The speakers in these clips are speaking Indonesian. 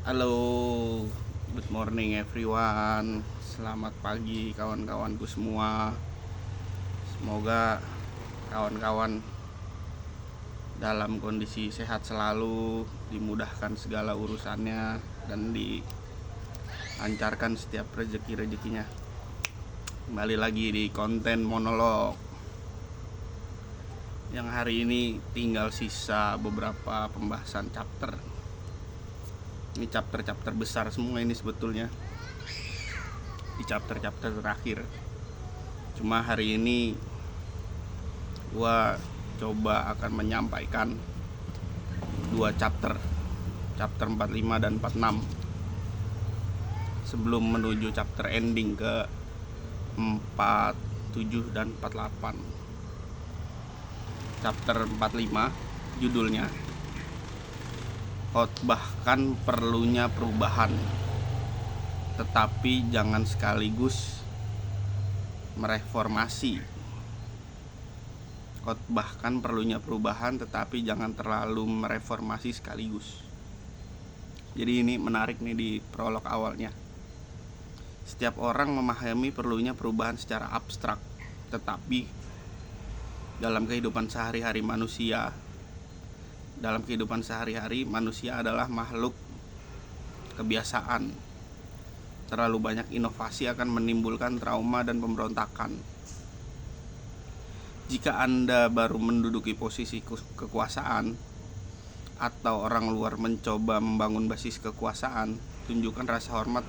Halo, good morning everyone. Selamat pagi kawan-kawanku semua. Semoga kawan-kawan dalam kondisi sehat selalu, dimudahkan segala urusannya, dan dilancarkan setiap rezeki-rezekinya. Kembali lagi di konten monolog. Yang hari ini tinggal sisa beberapa pembahasan chapter. Ini chapter besar semua ini sebetulnya, di chapter terakhir. Cuma hari ini gua coba akan menyampaikan dua chapter 45 dan 46 sebelum menuju chapter ending ke 47 dan 48. Chapter 45 judulnya khotbahkan perlunya perubahan, tetapi jangan sekaligus mereformasi. Khotbahkan perlunya perubahan, tetapi jangan terlalu mereformasi sekaligus. Jadi ini menarik nih di prolog awalnya. Setiap orang memahami perlunya perubahan secara abstrak, tetapi dalam kehidupan sehari-hari manusia adalah makhluk kebiasaan. Terlalu banyak inovasi akan menimbulkan trauma dan pemberontakan. Jika Anda baru menduduki posisi kekuasaan atau orang luar mencoba membangun basis kekuasaan, tunjukkan rasa hormat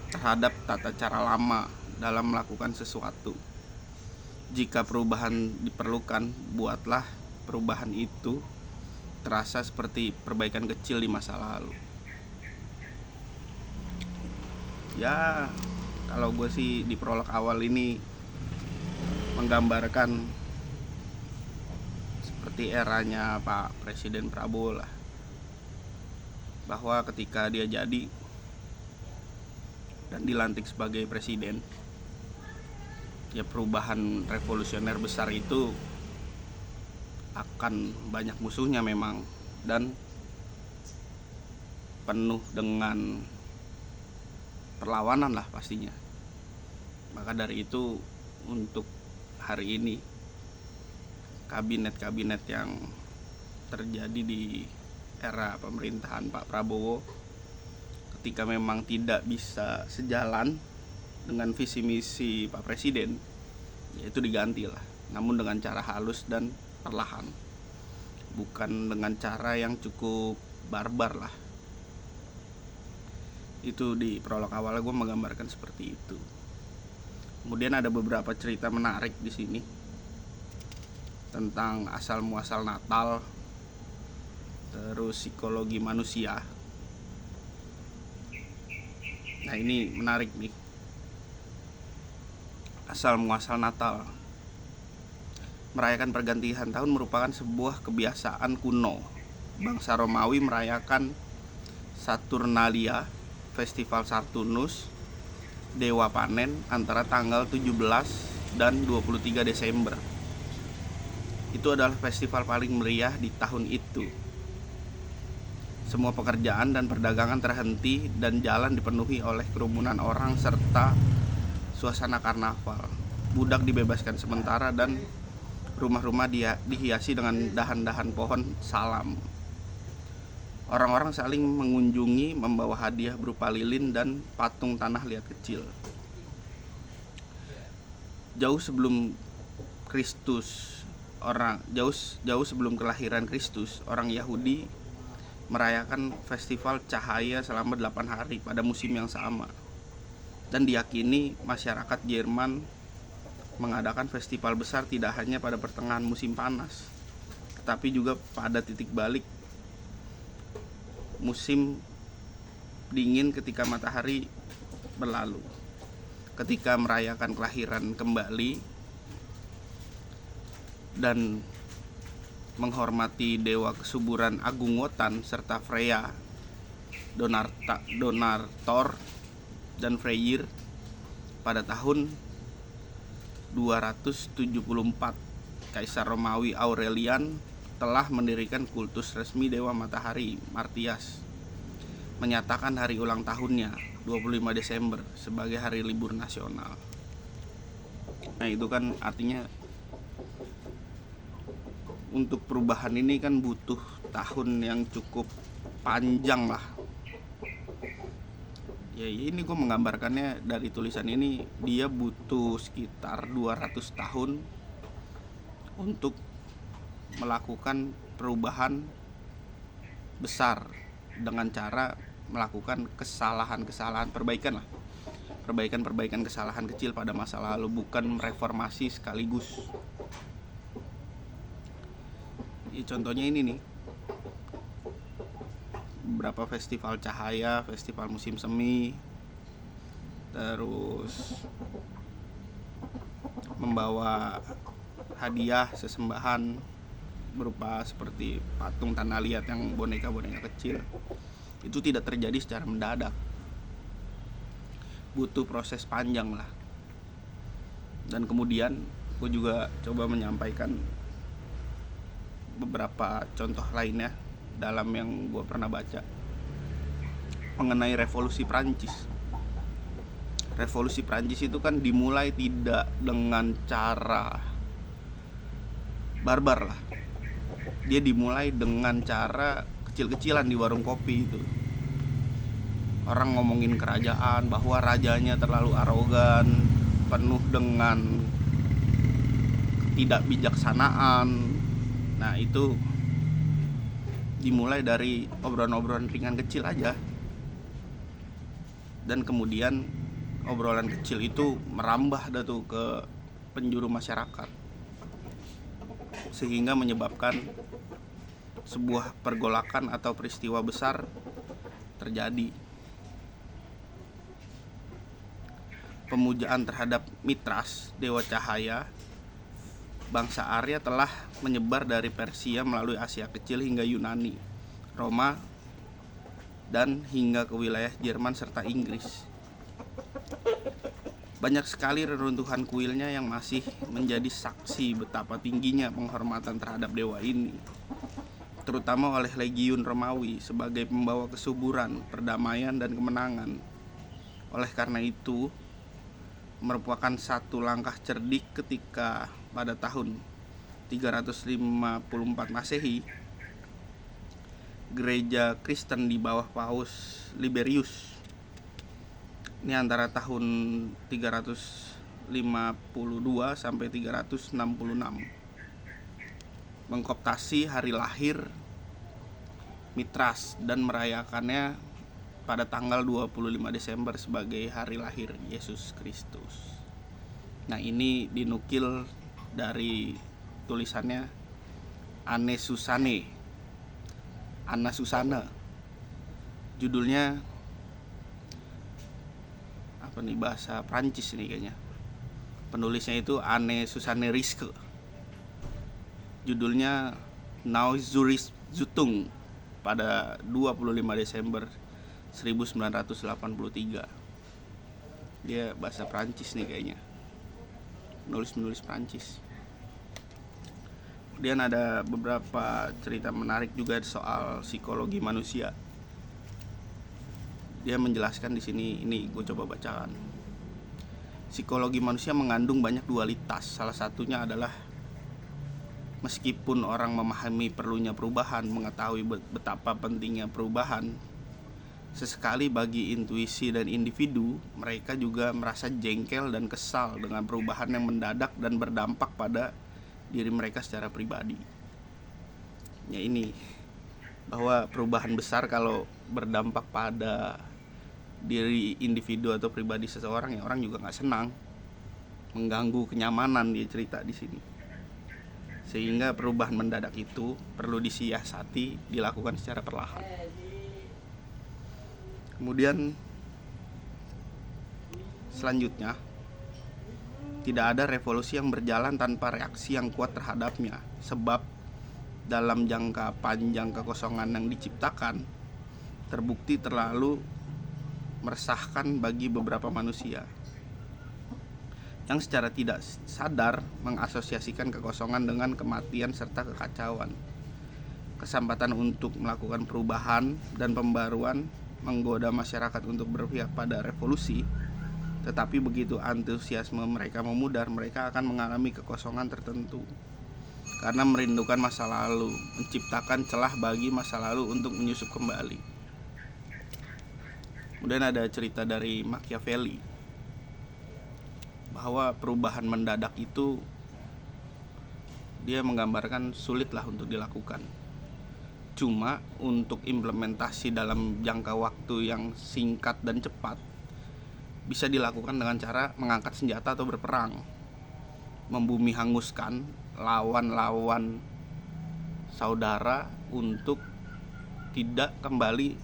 terhadap tata cara lama dalam melakukan sesuatu. Jika perubahan diperlukan, buatlah perubahan itu terasa seperti perbaikan kecil di masa lalu. Ya, kalau gue sih di prolog awal ini menggambarkan seperti eranya Pak Presiden Prabowo lah, bahwa ketika dia jadi dan dilantik sebagai presiden, ya perubahan revolusioner besar itu akan banyak musuhnya memang, dan penuh dengan perlawanan lah pastinya. Maka dari itu untuk hari ini kabinet yang terjadi di era pemerintahan Pak Prabowo, ketika memang tidak bisa sejalan dengan visi misi Pak Presiden, yaitu diganti lah, namun dengan cara halus dan perlahan, bukan dengan cara yang cukup barbar lah. Itu di prolog awal gue menggambarkan seperti itu. Kemudian ada beberapa cerita menarik di sini tentang asal muasal Natal, terus psikologi manusia. Nah ini menarik nih, asal muasal Natal. Merayakan pergantian tahun merupakan sebuah kebiasaan kuno. Bangsa Romawi merayakan Saturnalia, festival Saturnus, dewa panen, antara tanggal 17 dan 23 Desember. Itu adalah festival paling meriah di tahun itu. Semua pekerjaan dan perdagangan terhenti dan jalan dipenuhi oleh kerumunan orang serta suasana karnaval. Budak dibebaskan sementara dan rumah-rumah dihiasi dengan dahan-dahan pohon salam. Orang-orang saling mengunjungi, membawa hadiah berupa lilin dan patung tanah liat kecil. Jauh sebelum kelahiran Kristus, orang Yahudi merayakan festival cahaya selama 8 hari pada musim yang sama. Dan diyakini masyarakat Jerman mengadakan festival besar tidak hanya pada pertengahan musim panas, tetapi juga pada titik balik musim dingin ketika matahari berlalu. Ketika merayakan kelahiran kembali dan menghormati dewa kesuburan Agung Wotan serta Freya, Donator dan Freyr pada tahun 274, Kaisar Romawi Aurelian telah mendirikan kultus resmi dewa matahari Martias. menyatakan hari ulang tahunnya 25 Desember sebagai hari libur nasional. Nah, itu kan artinya untuk perubahan ini kan butuh tahun yang cukup panjang lah. Ya ini gue menggambarkannya dari tulisan ini, dia butuh sekitar 200 tahun untuk melakukan perubahan besar dengan cara melakukan kesalahan-kesalahan, perbaikan kesalahan kecil pada masa lalu, bukan reformasi sekaligus. Ya, contohnya ini nih, beberapa festival cahaya, festival musim semi, terus membawa hadiah sesembahan berupa seperti patung tanah liat yang boneka-boneka kecil, itu tidak terjadi secara mendadak, butuh proses panjang lah. Dan kemudian gue juga coba menyampaikan beberapa contoh lainnya dalam yang gue pernah baca mengenai revolusi Prancis. Revolusi Prancis itu kan dimulai tidak dengan cara barbar lah. Dia dimulai dengan cara kecil-kecilan di warung kopi itu. Orang ngomongin kerajaan, bahwa rajanya terlalu arogan, penuh dengan ketidakbijaksanaan. Nah, itu dimulai dari obrolan-obrolan ringan kecil aja. Dan kemudian obrolan kecil itu merambah dah tuh ke penjuru masyarakat, sehingga menyebabkan sebuah pergolakan atau peristiwa besar terjadi. Pemujaan terhadap Mitras, dewa cahaya bangsa Arya, telah menyebar dari Persia melalui Asia Kecil hingga Yunani, Roma, dan hingga ke wilayah Jerman serta Inggris. Banyak sekali reruntuhan kuilnya yang masih menjadi saksi betapa tingginya penghormatan terhadap dewa ini, terutama oleh legiun Romawi sebagai pembawa kesuburan, perdamaian, dan kemenangan. Oleh karena itu, merupakan satu langkah cerdik ketika pada tahun 354 Masehi, gereja Kristen di bawah Paus Liberius, ini antara tahun 352 sampai 366, mengkooptasi hari lahir Mitras dan merayakannya pada tanggal 25 Desember sebagai hari lahir Yesus Kristus. Nah, ini dinukil dari tulisannya Anna Susana. Judulnya apa nih, bahasa Prancis nih kayaknya. Penulisnya itu Anne Susanne Riske. Judulnya Neues Zütung pada 25 Desember 1983. Dia bahasa Prancis nih kayaknya, nulis Prancis. Kemudian ada beberapa cerita menarik juga soal psikologi manusia. Dia menjelaskan di sini, ini gue coba bacakan. Psikologi manusia mengandung banyak dualitas. Salah satunya adalah meskipun orang memahami perlunya perubahan, mengetahui betapa pentingnya perubahan, sesekali bagi intuisi dan individu, mereka juga merasa jengkel dan kesal dengan perubahan yang mendadak dan berdampak pada diri mereka secara pribadi. Ya ini, bahwa perubahan besar kalau berdampak pada diri individu atau pribadi seseorang, ya orang juga nggak senang, mengganggu kenyamanan, dia cerita di sini. Sehingga perubahan mendadak itu perlu disiasati, dilakukan secara perlahan. Kemudian selanjutnya, tidak ada revolusi yang berjalan tanpa reaksi yang kuat terhadapnya, sebab dalam jangka panjang kekosongan yang diciptakan terbukti terlalu meresahkan bagi beberapa manusia yang secara tidak sadar mengasosiasikan kekosongan dengan kematian serta kekacauan. Kesempatan untuk melakukan perubahan dan pembaruan menggoda masyarakat untuk berpihak pada revolusi, tetapi begitu antusiasme mereka memudar, mereka akan mengalami kekosongan tertentu karena merindukan masa lalu, menciptakan celah bagi masa lalu untuk menyusup kembali. Kemudian ada cerita dari Machiavelli bahwa perubahan mendadak itu dia menggambarkan sulitlah untuk dilakukan. Cuma untuk implementasi dalam jangka waktu yang singkat dan cepat bisa dilakukan dengan cara mengangkat senjata atau berperang, membumi hanguskan lawan-lawan saudara untuk tidak kembali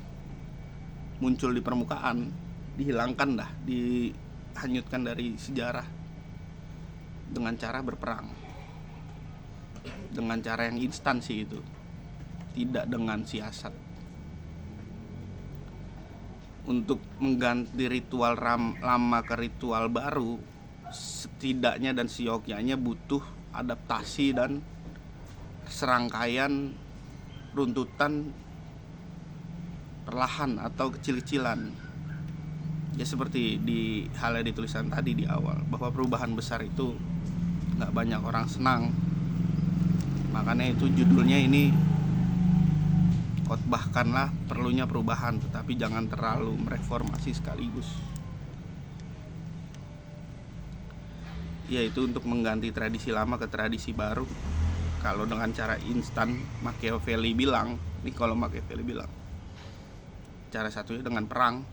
muncul di permukaan, dihilangkan dah, dihanyutkan dari sejarah dengan cara berperang, dengan cara yang instan sih itu, tidak dengan siasat. Untuk mengganti ritual lama ke ritual baru, setidaknya dan seyogyanya butuh adaptasi dan serangkaian runtutan perlahan atau kecil-kecilan. Ya seperti di hal yang dituliskan tadi di awal, bahwa perubahan besar itu gak banyak orang senang. Makanya itu judulnya ini, khotbahkanlah perlunya perubahan, tetapi jangan terlalu mereformasi sekaligus. Yaitu untuk mengganti tradisi lama ke tradisi baru. Kalau dengan cara instan, Machiavelli bilang, cara satunya dengan perang.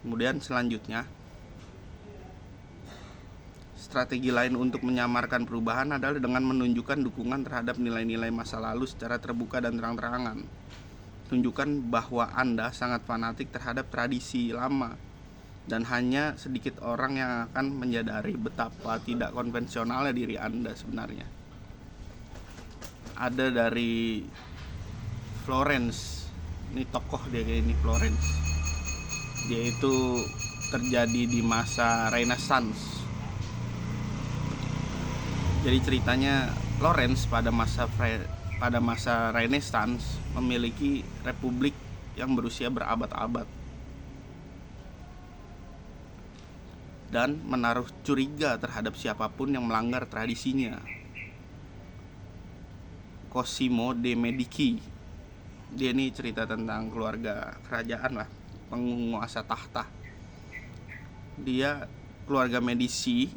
Kemudian selanjutnya, strategi lain untuk menyamarkan perubahan adalah dengan menunjukkan dukungan terhadap nilai-nilai masa lalu secara terbuka dan terang-terangan. Tunjukkan bahwa Anda sangat fanatik terhadap tradisi lama, dan hanya sedikit orang yang akan menyadari betapa tidak konvensionalnya diri Anda sebenarnya. Ada dari Florence, ini tokoh dia kayak ini, Florence. Dia itu terjadi di masa Renaissance. Jadi ceritanya Florence pada masa Renaissance memiliki republik yang berusia berabad-abad dan menaruh curiga terhadap siapapun yang melanggar tradisinya. Cosimo de' Medici, dia ini cerita tentang keluarga kerajaan lah, penguasa tahta. Dia keluarga Medici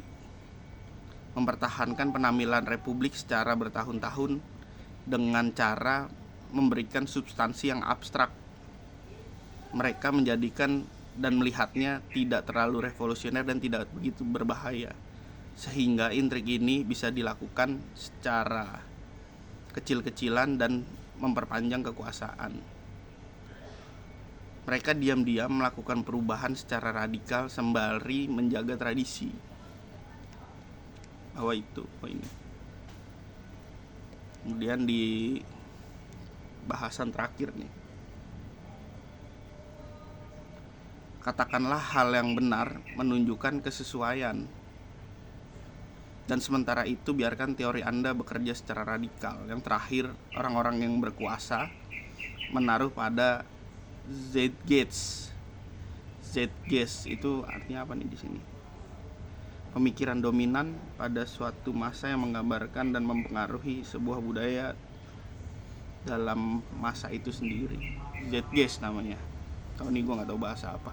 mempertahankan penampilan republik secara bertahun-tahun dengan cara memberikan substansi yang abstrak. Mereka menjadikan dan melihatnya tidak terlalu revolusioner dan tidak begitu berbahaya, sehingga intrik ini bisa dilakukan secara kecil-kecilan dan memperpanjang kekuasaan. Mereka diam-diam melakukan perubahan secara radikal sembari menjaga tradisi. Bahwa itu, ini. Kemudian di bahasan terakhir nih, katakanlah hal yang benar menunjukkan kesesuaian, dan sementara itu biarkan teori Anda bekerja secara radikal. Yang terakhir, orang-orang yang berkuasa menaruh pada Zeitgeist. Zeitgeist itu artinya apa nih di sini? Pemikiran dominan pada suatu masa yang menggambarkan dan mempengaruhi sebuah budaya dalam masa itu sendiri. Zeitgeist namanya. Kalau ini gue nggak tahu bahasa apa.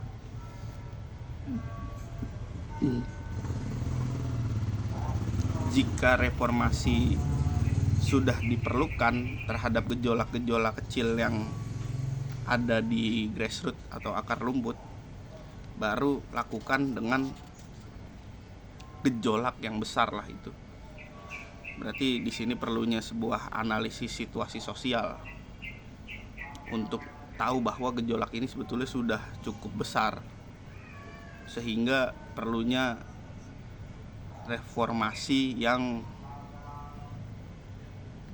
Jika reformasi sudah diperlukan terhadap gejolak-gejolak kecil yang ada di grassroots atau akar rumput, baru lakukan dengan gejolak yang besar lah itu. Berarti di sini perlunya sebuah analisis situasi sosial untuk tahu bahwa gejolak ini sebetulnya sudah cukup besar, sehingga perlunya reformasi yang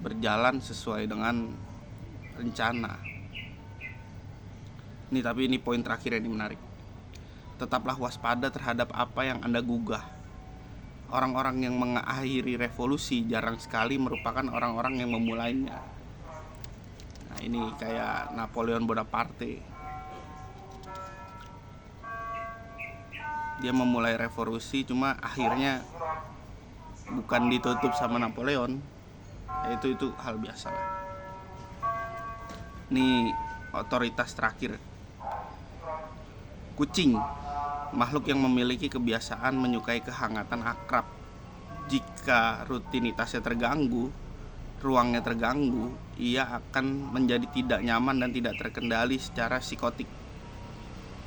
berjalan sesuai dengan rencana. Tapi ini poin terakhir yang menarik. Tetaplah waspada terhadap apa yang Anda gugah. Orang-orang yang mengakhiri revolusi jarang sekali merupakan orang-orang yang memulainya. Nah ini kayak Napoleon Bonaparte. Dia memulai revolusi, cuma akhirnya bukan ditutup sama Napoleon. Itu hal biasa lah. Ini otoritas terakhir. Kucing, makhluk yang memiliki kebiasaan menyukai kehangatan akrab. Jika rutinitasnya terganggu, ruangnya terganggu, ia akan menjadi tidak nyaman dan tidak terkendali secara psikotik.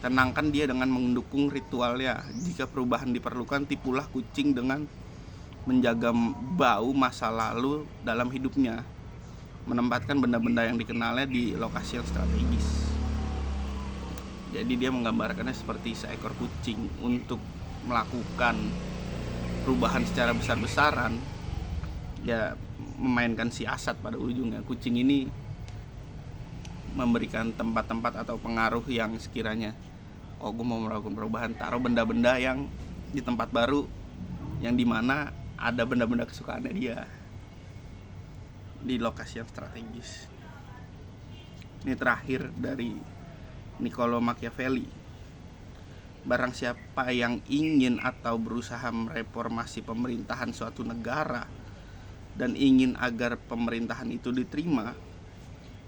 Tenangkan dia dengan mendukung ritualnya. Jika perubahan diperlukan, tipulah kucing dengan menjaga bau masa lalu dalam hidupnya. Menempatkan benda-benda yang dikenalnya di lokasi yang strategis. Jadi dia menggambarkannya seperti seekor kucing untuk melakukan perubahan secara besar-besaran. Ya memainkan siasat pada ujungnya. Kucing ini memberikan tempat-tempat atau pengaruh yang sekiranya gue mau melakukan perubahan, taruh benda-benda yang di tempat baru yang dimana ada benda-benda kesukaannya dia di lokasi yang strategis. Ini terakhir dari Niccolo Machiavelli. Barang siapa yang ingin atau berusaha mereformasi pemerintahan suatu negara dan ingin agar pemerintahan itu diterima,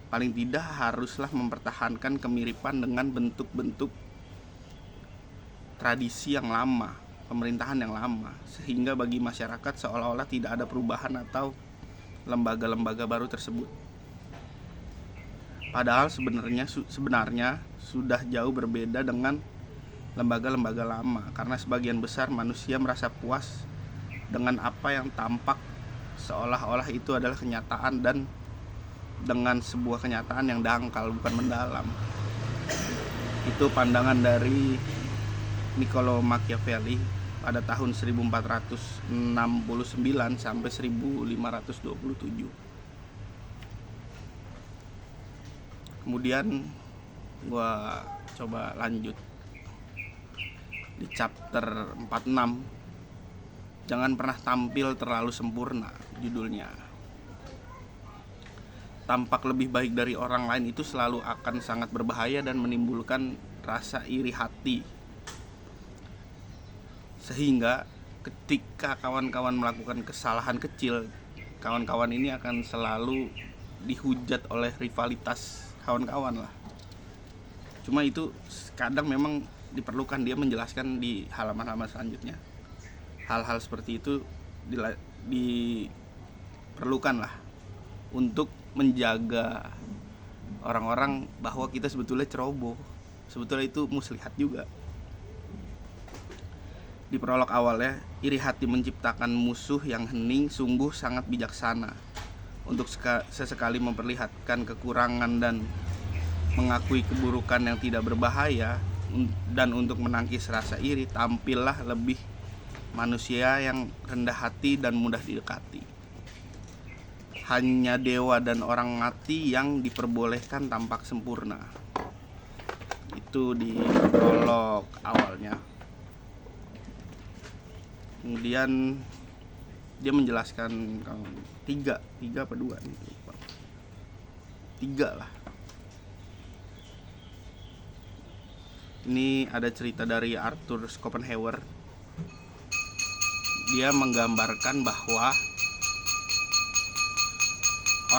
paling tidak haruslah mempertahankan kemiripan dengan bentuk-bentuk tradisi yang lama, pemerintahan yang lama, sehingga bagi masyarakat seolah-olah tidak ada perubahan atau lembaga-lembaga baru tersebut. Padahal sebenarnya sudah jauh berbeda dengan lembaga-lembaga lama, karena sebagian besar manusia merasa puas dengan apa yang tampak seolah-olah itu adalah kenyataan, dan dengan sebuah kenyataan yang dangkal, bukan mendalam. Itu pandangan dari Niccolo Machiavelli pada tahun 1469 sampai 1527. Kemudian gue coba lanjut di chapter 46. Jangan pernah tampil terlalu sempurna, judulnya. Tampak lebih baik dari orang lain itu selalu akan sangat berbahaya dan menimbulkan rasa iri hati. Sehingga ketika kawan-kawan melakukan kesalahan kecil, kawan-kawan ini akan selalu dihujat oleh rivalitas kawan-kawan lah. Cuma itu kadang memang diperlukan, dia menjelaskan di halaman-halaman selanjutnya. Hal-hal seperti itu diperlukan lah untuk menjaga orang-orang bahwa kita sebetulnya ceroboh, sebetulnya itu muslihat juga. Di prolog awalnya, iri hati menciptakan musuh yang hening sungguh sangat bijaksana. Untuk sesekali memperlihatkan kekurangan dan mengakui keburukan yang tidak berbahaya, dan untuk menangkis rasa iri, tampillah lebih manusia yang rendah hati dan mudah didekati. Hanya dewa dan orang mati yang diperbolehkan tampak sempurna. Itu di prolog awalnya. Kemudian dia menjelaskan tiga apa dua nih, lupa. 3 lah. Ini ada cerita dari Arthur Schopenhauer. Dia menggambarkan bahwa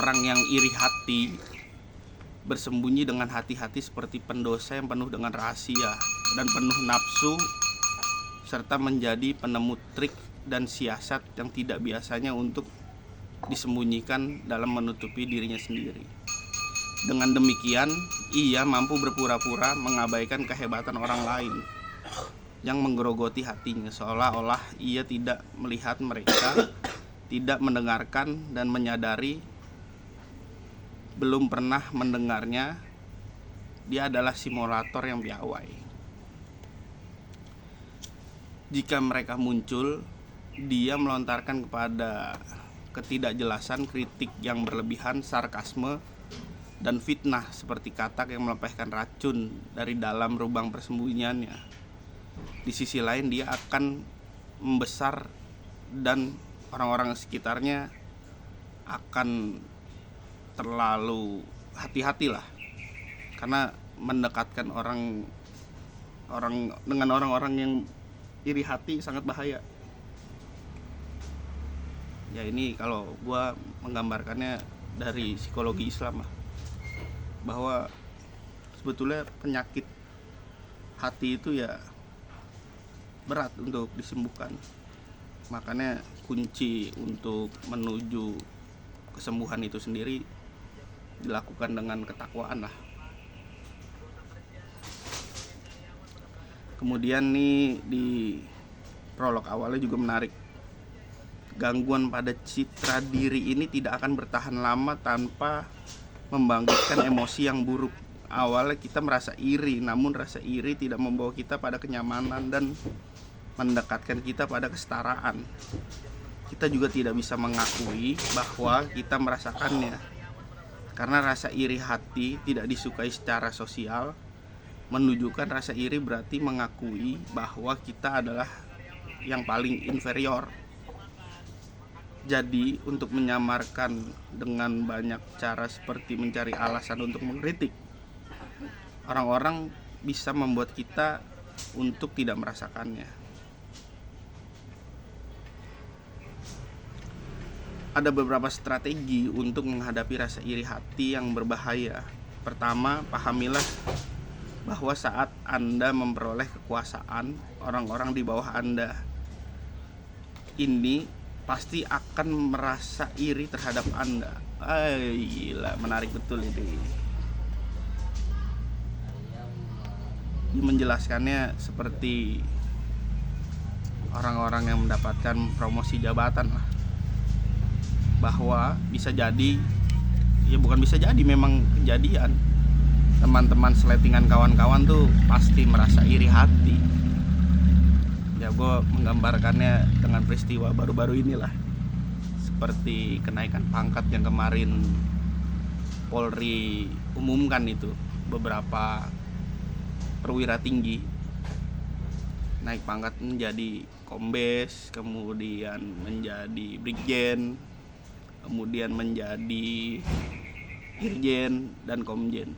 orang yang iri hati bersembunyi dengan hati-hati seperti pendosa yang penuh dengan rahasia dan penuh nafsu, serta menjadi penemu trik dan siasat yang tidak biasanya untuk disembunyikan dalam menutupi dirinya sendiri. Dengan demikian, ia mampu berpura-pura mengabaikan kehebatan orang lain yang menggerogoti hatinya, seolah-olah ia tidak melihat mereka, tidak mendengarkan dan menyadari belum pernah mendengarnya. Dia adalah simulator yang piawai. Jika mereka muncul, dia melontarkan kepada ketidakjelasan kritik yang berlebihan, sarkasme, dan fitnah seperti katak yang melepaskan racun dari dalam lubang persembunyiannya. Di sisi lain, dia akan membesar dan orang-orang sekitarnya akan terlalu hati-hatilah, karena mendekatkan orang dengan orang-orang yang iri hati sangat bahaya. Ya ini kalau gua menggambarkannya dari psikologi Islam lah, bahwa sebetulnya penyakit hati itu ya berat untuk disembuhkan. Makanya kunci untuk menuju kesembuhan itu sendiri dilakukan dengan ketakwaan lah. Kemudian nih di prolog awalnya juga menarik. Gangguan pada citra diri ini tidak akan bertahan lama tanpa membangkitkan emosi yang buruk. Awalnya kita merasa iri, namun rasa iri tidak membawa kita pada kenyamanan dan mendekatkan kita pada kesetaraan. Kita juga tidak bisa mengakui bahwa kita merasakannya, karena rasa iri hati tidak disukai secara sosial. Menunjukkan rasa iri berarti mengakui bahwa kita adalah yang paling inferior. Jadi untuk menyamarkan dengan banyak cara seperti mencari alasan untuk mengkritik, orang-orang bisa membuat kita untuk tidak merasakannya. Ada beberapa strategi untuk menghadapi rasa iri hati yang berbahaya. Pertama, pahamilah bahwa saat Anda memperoleh kekuasaan, orang-orang di bawah Anda ini pasti akan merasa iri terhadap Anda. Gila, menarik betul ini. Menjelaskannya seperti orang-orang yang mendapatkan promosi jabatan lah, bahwa bisa jadi, ya bukan bisa jadi, memang kejadian, teman-teman seletingan kawan-kawan tuh pasti merasa iri hati. Ya gue menggambarkannya dengan peristiwa baru-baru inilah, seperti kenaikan pangkat yang kemarin Polri umumkan itu. Beberapa perwira tinggi naik pangkat menjadi kombes, kemudian menjadi brigjen, kemudian menjadi irjen dan komjen.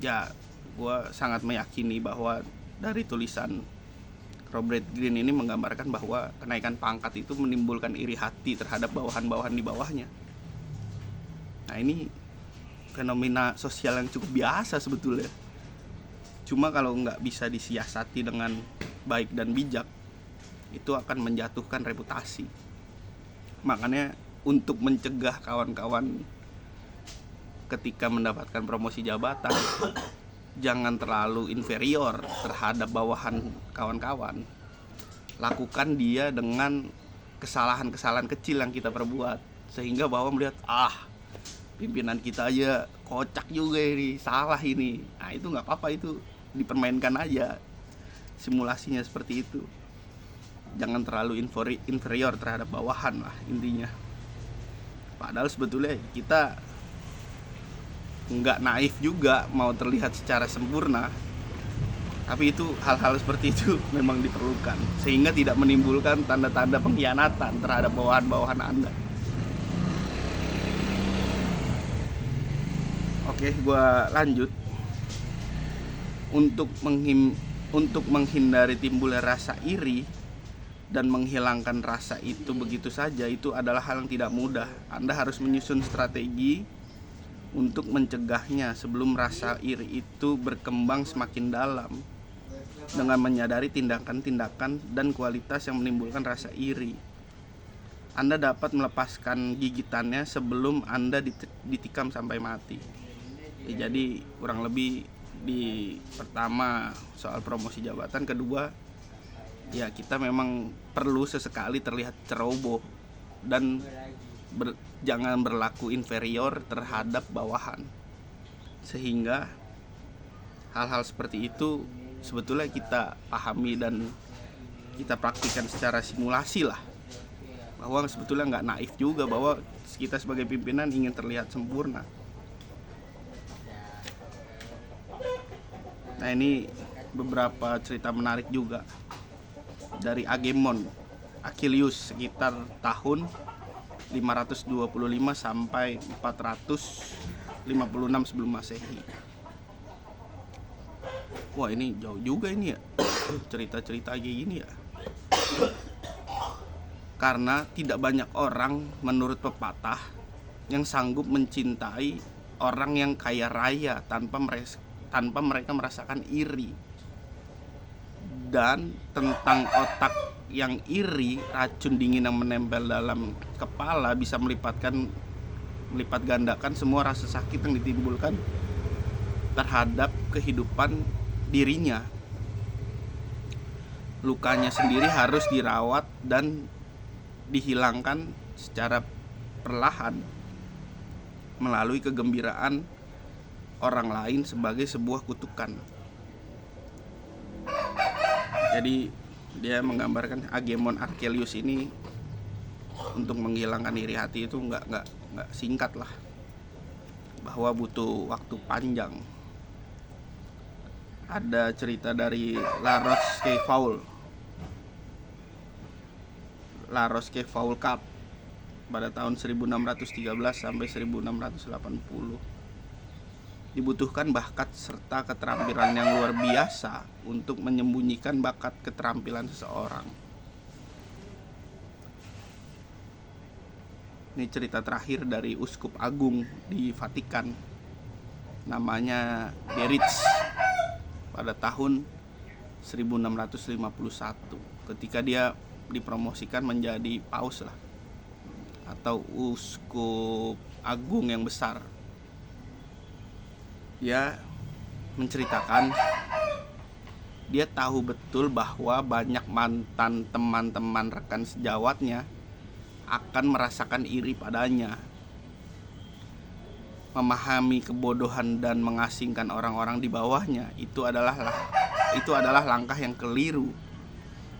Ya gue sangat meyakini bahwa dari tulisan Robert Greene ini menggambarkan bahwa kenaikan pangkat itu menimbulkan iri hati terhadap bawahan-bawahan di bawahnya. Nah ini fenomena sosial yang cukup biasa sebetulnya. Cuma kalau nggak bisa disiasati dengan baik dan bijak, itu akan menjatuhkan reputasi. Makanya untuk mencegah kawan-kawan ketika mendapatkan promosi jabatan, jangan terlalu inferior terhadap bawahan kawan-kawan. Lakukan dia dengan kesalahan-kesalahan kecil yang kita perbuat, sehingga bawah melihat, pimpinan kita aja kocak juga ini, salah ini. Nah itu gak apa-apa, itu dipermainkan aja, simulasinya seperti itu. Jangan terlalu inferior terhadap bawahan lah intinya. Padahal sebetulnya kita nggak naif juga mau terlihat secara sempurna, tapi itu hal-hal seperti itu memang diperlukan sehingga tidak menimbulkan tanda-tanda pengkhianatan terhadap bawahan-bawahan Anda. Oke, gue lanjut. Untuk menghindari timbulnya rasa iri dan menghilangkan rasa itu begitu saja, itu adalah hal yang tidak mudah. Anda harus menyusun strategi untuk mencegahnya sebelum rasa iri itu berkembang semakin dalam, dengan menyadari tindakan-tindakan dan kualitas yang menimbulkan rasa iri. Anda dapat melepaskan gigitannya sebelum Anda ditikam sampai mati. Jadi kurang lebih di pertama soal promosi jabatan, kedua ya kita memang perlu sesekali terlihat ceroboh dan jangan berlaku inferior terhadap bawahan, sehingga hal-hal seperti itu sebetulnya kita pahami dan kita praktikkan secara simulasi lah, bahwa sebetulnya nggak naif juga bahwa kita sebagai pimpinan ingin terlihat sempurna. Nah ini beberapa cerita menarik juga dari Agemon Achillius sekitar tahun 525 sampai 400 sebelum Masehi. Wah, ini jauh juga ini ya, cerita-cerita kayak gini ya. Karena tidak banyak orang menurut pepatah yang sanggup mencintai orang yang kaya raya tanpa mereka merasakan iri. Dan tentang otak yang iri, racun dingin yang menempel dalam kepala bisa melipat gandakan semua rasa sakit yang ditimbulkan terhadap kehidupan dirinya. Lukanya sendiri harus dirawat dan dihilangkan secara perlahan melalui kegembiraan orang lain sebagai sebuah kutukan. Jadi dia menggambarkan Agemon Archelius ini untuk menghilangkan iri hati itu nggak singkat lah, bahwa butuh waktu panjang. Ada cerita dari La Rochefoucauld pada tahun 1613 sampai 1680. Dibutuhkan bakat serta keterampilan yang luar biasa untuk menyembunyikan bakat keterampilan seseorang. Ini cerita terakhir dari Uskup Agung di Vatikan, namanya Deritz, pada tahun 1651, ketika dia dipromosikan menjadi paus lah, atau uskup agung yang besar. Dia menceritakan dia tahu betul bahwa banyak mantan teman-teman rekan sejawatnya akan merasakan iri padanya. Memahami kebodohan dan mengasingkan orang-orang di bawahnya itu adalah langkah yang keliru.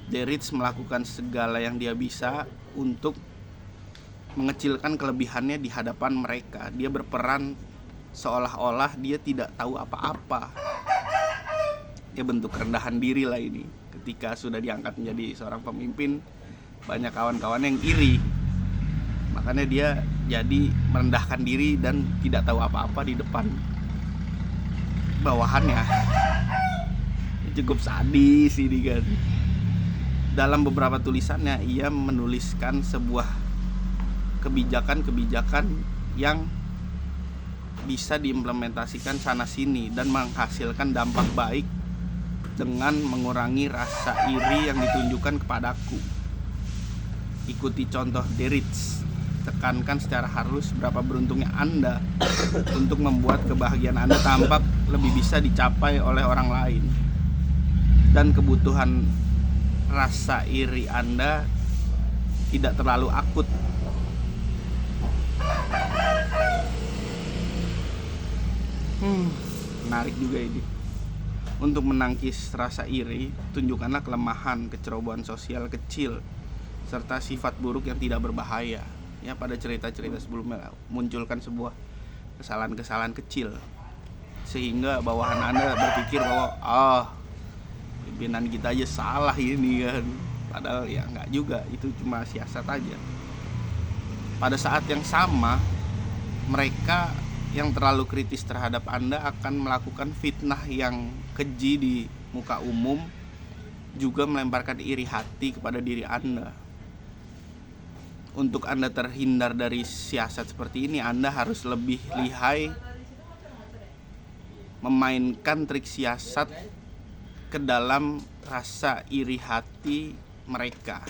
Deritz melakukan segala yang dia bisa untuk mengecilkan kelebihannya di hadapan mereka. Dia berperan seolah-olah dia tidak tahu apa-apa. Dia bentuk rendahan diri lah ini. Ketika sudah diangkat menjadi seorang pemimpin, banyak kawan-kawan yang iri. Makanya dia jadi merendahkan diri dan tidak tahu apa-apa di depan bawahannya. Cukup sadis ini kan. Dalam beberapa tulisannya ia menuliskan sebuah kebijakan-kebijakan yang bisa diimplementasikan sana sini dan menghasilkan dampak baik dengan mengurangi rasa iri yang ditunjukkan kepadaku. Ikuti contoh Deritz. Tekankan secara halus berapa beruntungnya Anda untuk membuat kebahagiaan Anda tampak lebih bisa dicapai oleh orang lain. Dan kebutuhan rasa iri Anda tidak terlalu akut. Menarik juga ini. Untuk menangkis rasa iri, tunjukkanlah kelemahan, kecerobohan sosial kecil, serta sifat buruk yang tidak berbahaya. Ya, pada cerita-cerita sebelumnya munculkan sebuah kesalahan-kesalahan kecil sehingga bawahan Anda berpikir bahwa pimpinan kita aja salah ini kan. Padahal ya enggak juga, itu cuma siasat aja. Pada saat yang sama, mereka yang terlalu kritis terhadap Anda akan melakukan fitnah yang keji di muka umum, juga melemparkan iri hati kepada diri Anda. Untuk Anda terhindar dari siasat seperti ini, Anda harus lebih lihai memainkan trik siasat ke dalam rasa iri hati mereka.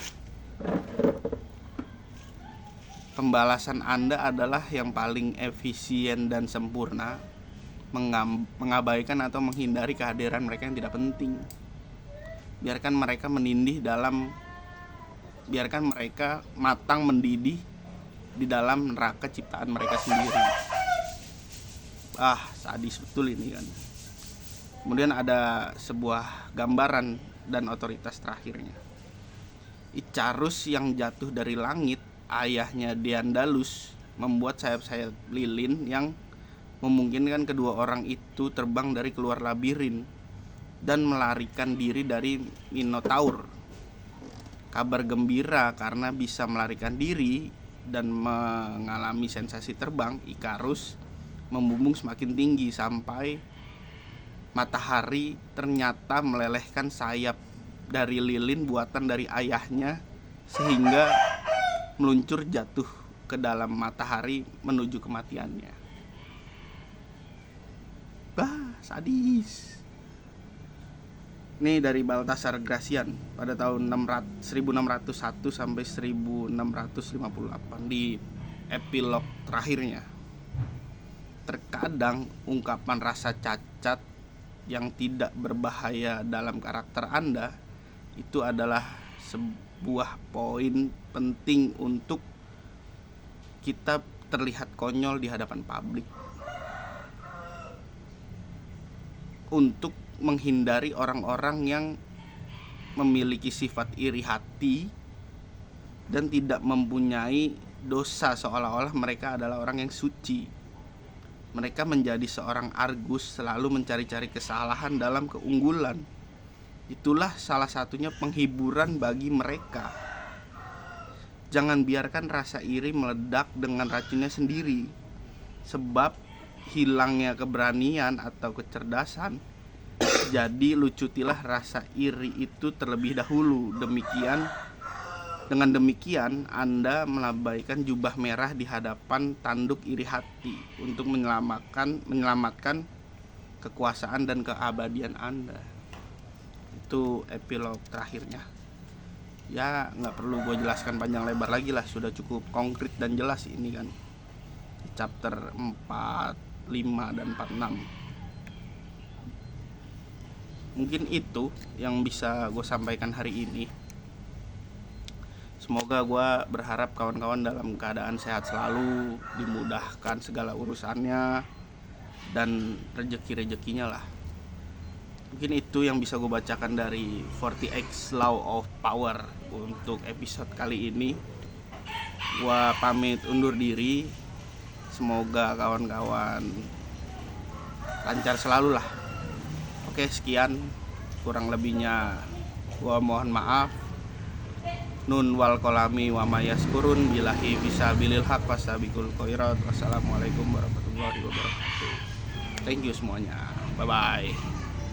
Pembalasan Anda adalah yang paling efisien dan sempurna, mengabaikan atau menghindari kehadiran mereka yang tidak penting. Biarkan mereka matang mendidih di dalam neraka ciptaan mereka sendiri. Sadis betul ini kan. Kemudian ada sebuah gambaran dan otoritas terakhirnya. Icarus yang jatuh dari langit, ayahnya Daedalus, membuat sayap-sayap lilin yang memungkinkan kedua orang itu terbang dari keluar labirin dan melarikan diri dari Minotaur. Kabar gembira karena bisa melarikan diri dan mengalami sensasi terbang, Ikarus membumbung semakin tinggi sampai matahari ternyata melelehkan sayap dari lilin buatan dari ayahnya sehingga meluncur jatuh ke dalam matahari menuju kematiannya. Bah, sadis. Ini dari Baltasar Gracian pada tahun 1601 sampai 1658 di epilog terakhirnya. Terkadang ungkapan rasa cacat yang tidak berbahaya dalam karakter Anda itu adalah sebuah poin penting untuk kita terlihat konyol di hadapan publik, untuk menghindari orang-orang yang memiliki sifat iri hati dan tidak mempunyai dosa, seolah-olah mereka adalah orang yang suci. Mereka menjadi seorang Argus, selalu mencari-cari kesalahan dalam keunggulan. Itulah salah satunya penghiburan bagi mereka. Jangan biarkan rasa iri meledak dengan racunnya sendiri, sebab hilangnya keberanian atau kecerdasan. Jadi lucutilah rasa iri itu terlebih dahulu. Dengan demikian Anda melambaikan jubah merah di hadapan tanduk iri hati untuk menyelamatkan kekuasaan dan keabadian Anda. Itu epilog terakhirnya. Ya nggak perlu gue jelaskan panjang lebar lagi lah, sudah cukup konkret dan jelas ini kan. Chapter 4, 5, dan 46. Mungkin itu yang bisa gue sampaikan hari ini. Semoga gue berharap kawan-kawan dalam keadaan sehat selalu, dimudahkan segala urusannya, dan rezeki-rezekinya lah. Mungkin itu yang bisa gue bacakan dari 40X Law of Power untuk episode kali ini. Gue pamit undur diri. Semoga kawan-kawan lancar selalu lah. Oke, sekian, kurang lebihnya gua mohon maaf. Nun wal kolami wa mayaskurun bilahi bisa bilil haq wasabiqul khairat. Wassalamualaikum warahmatullahi wabarakatuh. Thank you semuanya. Bye bye.